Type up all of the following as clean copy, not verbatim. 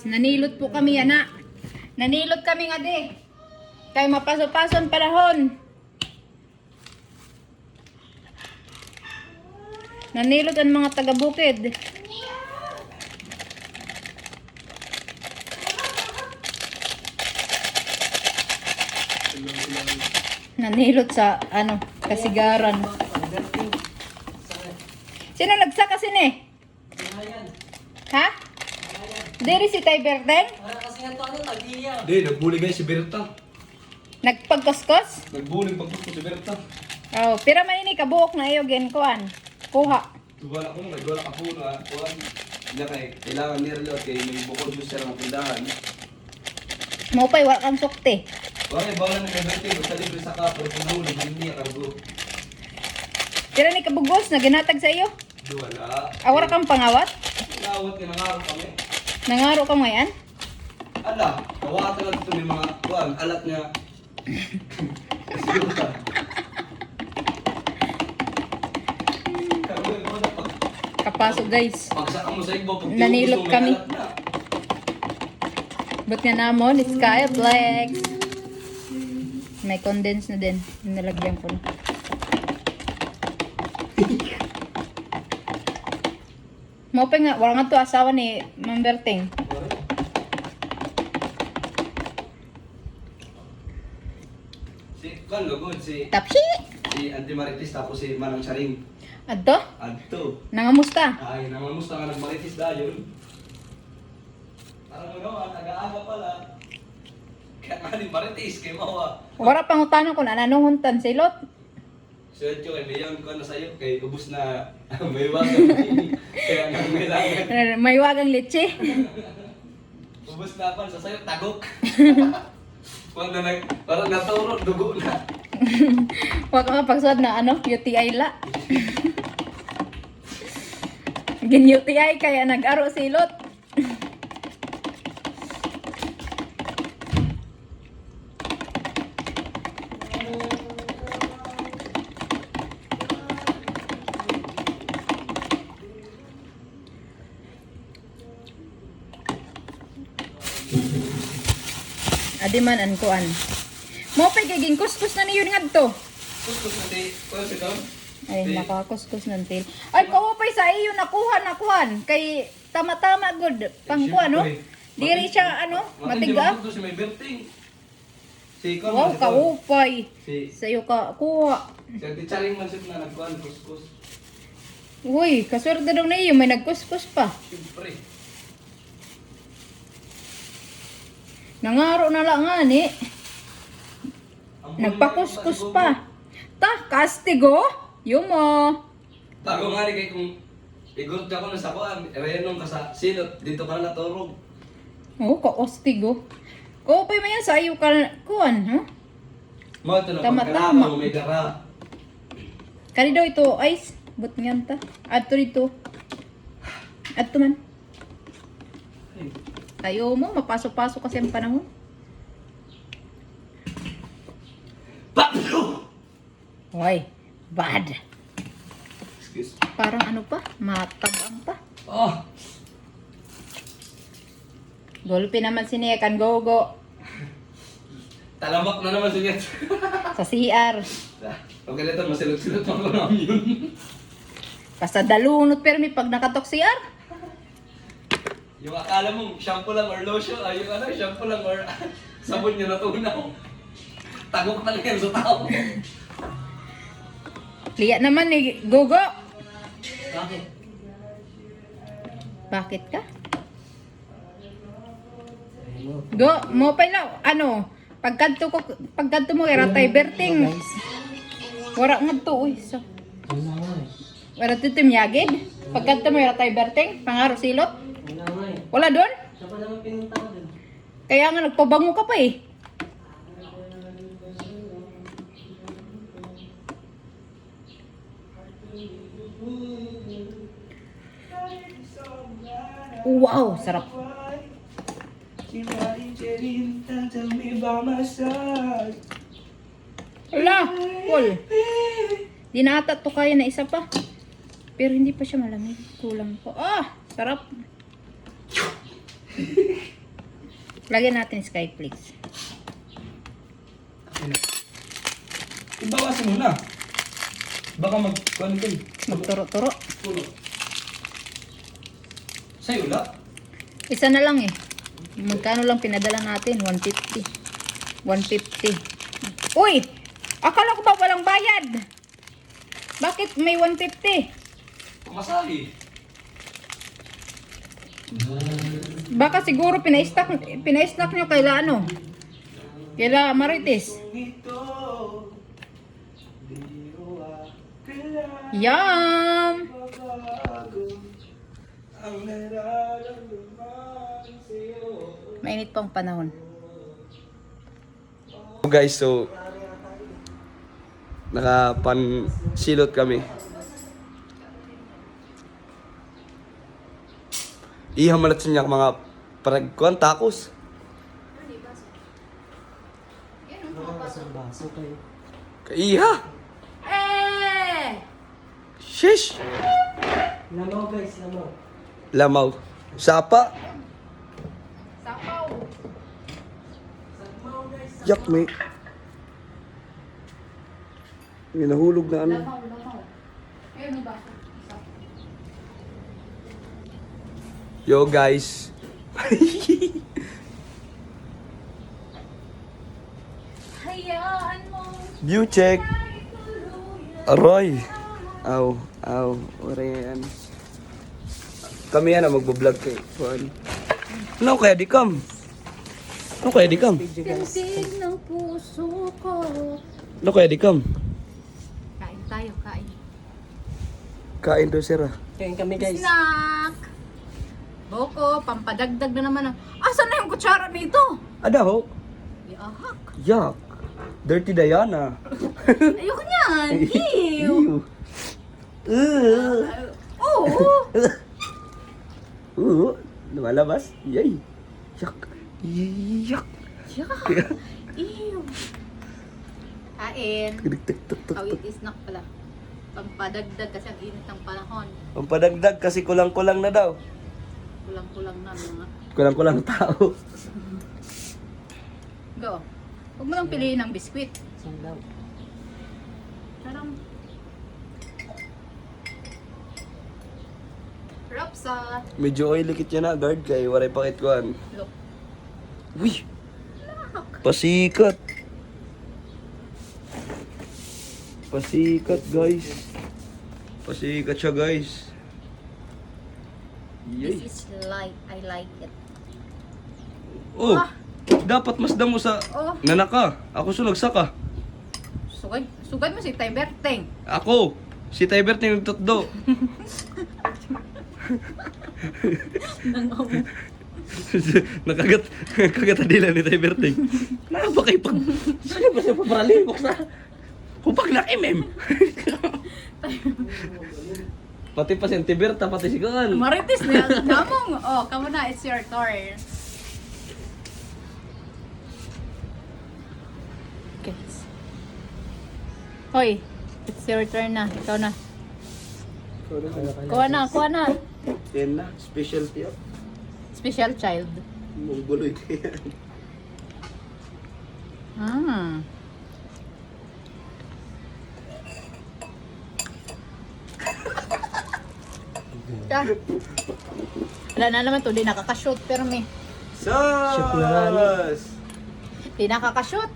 nanilot po kami ana. Nanilot kami nga di. Kay mapaso-pason panahon. Nanilot ang mga taga-bukid. Nanilot sa ano, kasigaran. Sino nagsa kasi ni? Ha? Diri si Tay Berteng? Di, nagbuli guys si Berta. Nagpagkuskos? Nagbuli pagkusko si Berta. Oh, pira man ini kabuok na iyo kuan. Kuha. Wala ko nung nagwala ka po na kuhan. Hindi kay kailangan nirlo kay may bukod mo siya ng tindahan. Mo pay wa kang sukti. Bakit bawal na nag-everything basta libre sa kapro kung nahuli hindi kargo. Pira ni kabugos na ginatag sa iyo? Wala. Awara kang pangawat? Nawat ka nangaro kami. Nangaro ka ngayon? Ala, kawatan lang ito may mga kuhan. Alat nga. Kasiyuta. Kargo mo na pag Kapasok guys. pagsaka mo sa ibo pag Nanilot may kami. alat na. But nga namon, it's Skyflex. May condense na din. Nilagyan ko na. Mo pa nga, wala nga to asawa ni Ma'am Berting. Si kan lugod si Tapsi! Auntie Maritis tapos si Manang Charing. Adto? Adto. Nangamusta? Ay, nangamusta ka nagmaritis dayon. Parang ano, taga-aga pala. Kaya nga ni Maritis, kay Mawa. Wala pang utano kung ananunghuntan silot. Suwet ko, kay Mayon ko na sa'yo, kay ubus na may wagang kaya nang may langan. May wagang leche. Ubus na pa sa sa'yo, tagok. Parang naturo, dugo na. Huwag ka pagsuad na ano, UTI la. Gin-UTI kaya nag-aro silot. Adi man an kuan. Mo pa giging kuskus na niyo ngadto. Kuskus na si Tom. Ay nakakuskus ng tail. Ay kawo pa sa iyo nakuha na kuan kay tama-tama good pangkuan no. Diri siya ano, matiga. Matiga si may Berting. Si Kon. Wow, kaupay. Si Sa iyo ka kuha. Auntie Charing man siya na nagkuhan, kuskus. Uy, kaswerte daw na iyo may nagkuskus pa. Siyempre. Nangaro na lang nga ni. Nagpakuskus pa. Ta, kastigo. Yumo. Tago nga rin kay kung igurot ka ko na sa kuhan, renom ka sa silot, dito ka na naturog. Oh, kaostigo. Kaupay man yan sa iyo ka kuan, ha? Mo ito na Tama, pagkalama tama. mo may dara. Kani daw ito, ice. But ngayon ta. Adto dito. Adto man. Ayaw mo, mapasok-pasok kasi ang panahon. Baklo! Hoy, bad. Excuse. Parang ano pa, matabang pa. Oh! Gulpi naman si Nekan, go. Talamak na naman siya. Sa CR. Okay na ito, masilot-silot ako namin yun. Basta dalunot pero may pag nakatok CR. Yung akala mong shampoo lang or lotion, ay yung ano, shampoo lang or sabon niya natunaw. Tagok na lang yan sa tao. Liya naman ni Gogo. Bakit? Bakit ka? Go, mo pa ilaw. Ano? Pagkanto mo kay Ratay Berting. Wala nga to, uy. So. Wala to timyagid. Pagkanto mo kay Ratay Berting, pangaro silot. Wala doon? Kaya nga nagpabango ka pa eh. Wow, sarap. Wala, cool. Di na ata to kaya na isa pa. Pero hindi pa siya malamig. Kulang pa. Ah, sarap. Lagyan natin Skyflakes. Ibawasin mo na. Baka mag-kuhan ka. Magturo-turo. Pulo. Sa'yo wala? Isa na lang eh. Magkano lang pinadala natin? 150. 150. Uy! Akala ko ba walang bayad? Bakit may 150? Pamasahe. Baka siguro pina-stack nyo kaila ano? Kaila Marites. Yum! Mainit pang panahon. Guys, so nakapansilot kami. Ihamalat sa niya mga paragkuhan, tacos. Kaiha! Eh! Shish! Lamaw guys, lamaw. Lamaw. Sapa. Sapaw! Yak, may nahulog na ano. Lamaw. Ayun ba? Yo guys. Hayaan mo. View check. Aroy. Aw, ore yan. Kami yan magbo-vlog kay Juan. Ano kaya di kam? Ano kaya di kam? Tindig ng puso ko. Ano kaya di kam? Kain tayo, kain. Kain do sir. Kain kami guys. Snack! Boko, pampadagdag na naman ang... Asan na yung kutsara nito? Ada ho. Yahak. Yak. Dirty Diana. Ayoko niyan. Ew. Oo. Lumalabas. Yay. Yak. Yak. Yak. Ew. Kain. Tuk-tuk-tuk-tuk. Awit snack pala. Pampadagdag kasi ang init ng panahon. Pampadagdag kasi kulang-kulang na daw. Kulang-kulang na mga... Kulang-kulang tao. Go. Huwag mo lang piliin ng biskwit. Sanglaw. Sarang... Rapsa. Medyo oily kit yan na guard kay waray pakit kuan. Look. Uy. Pasikat. Pasikat guys. Pasikat siya guys. Yay. This is light. I like it. Oh. Ah. Dapat mas damo sa Oh. nanaka. Ako sunod saka. Sugad mo si Tay Berteng. Ako. Si Tybert yung tutdo. Nakagat adila ni Tybert. Ano ba kayo pag... Sino ba siya paparalibok na? Kupag na MM. Pati pa si Tiberta, pati si Kaan. Marites na yan. Damong. Oh, come na. It's your turn. Okay. Hoy. It's your turn na. Ikaw na. Kuha na. Kuha na. Yan na, specialty up. Special child. Mongoloid yan. Ah. Wala na naman to. Di nakakashoot. Pero may. Sas! Di nakakashoot.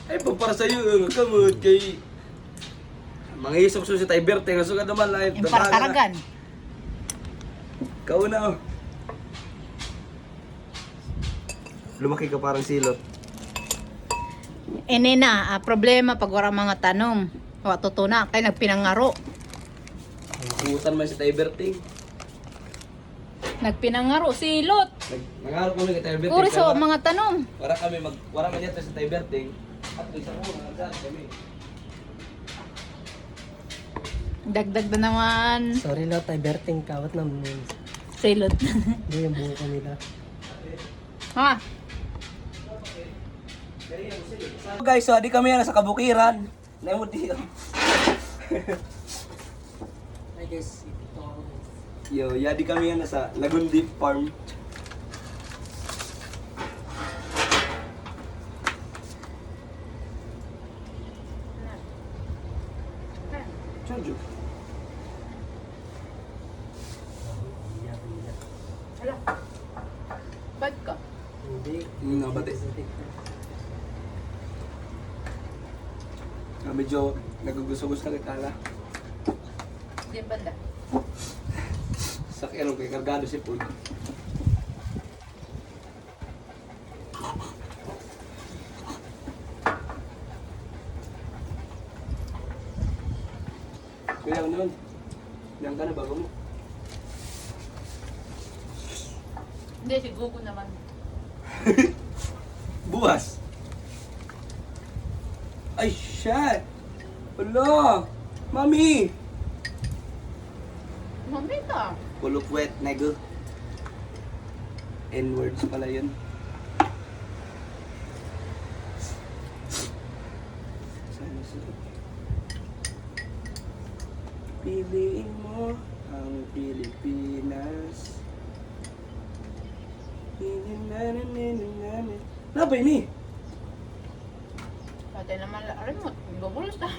Ay, para sa'yo, kamot kay... Mga isok si Tybert, nga sugad naman live. Yung parkaragan. Kau na, oh. Lumaki ka parang silot. Ene na, problema pag wala mga tanom. O, totoo na, kaya nagpinangaro. Kutan man si Tybert, eh. Nagpinangaro, silot. Nangarap kami kay Tybert. Puro sa mga tanom. Wala man dito sa Tybert, eh. At isa ko, nangarap kami. Dagdag na naman. Sorry lang tayo, Berting kawat na mo. Silot. Hindi yung buho ko nila. Ha? So guys, so di kami na sa kabukiran. Naimod dito. Hi guys, ito ako. Yo, di kami na sa Lagoon Deep Farm. Sadyo. Hala. Bad ka. Hindi. Nabati. Medyo nagugusto-gusto na kita la. Di banda. Sakyan kay kargado si Pud. Kaya nun, yan ka na bago mo. Hindi, si Gugu naman. Buwas. Ay, shit! Wala! Mami! Mami ka. Kulok wet, nigga. N-words pala yun. Sana sarap. Piliin mo ang Pilipinas. Napa ini? Pati naman, alam mo, bubulos na.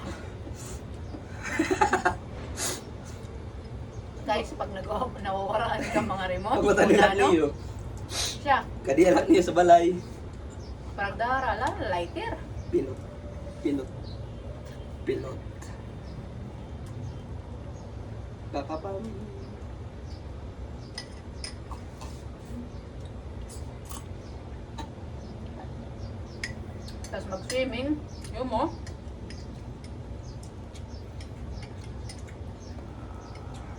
Guys, pag nawawaraan ka mga remote, Ang mata nila niyo. siya, Kadiya lang niya sa balay. parang darala, lighter. Pilot. Pilot. Pilot. Papapam. Tapos mag-swimming, yun mo,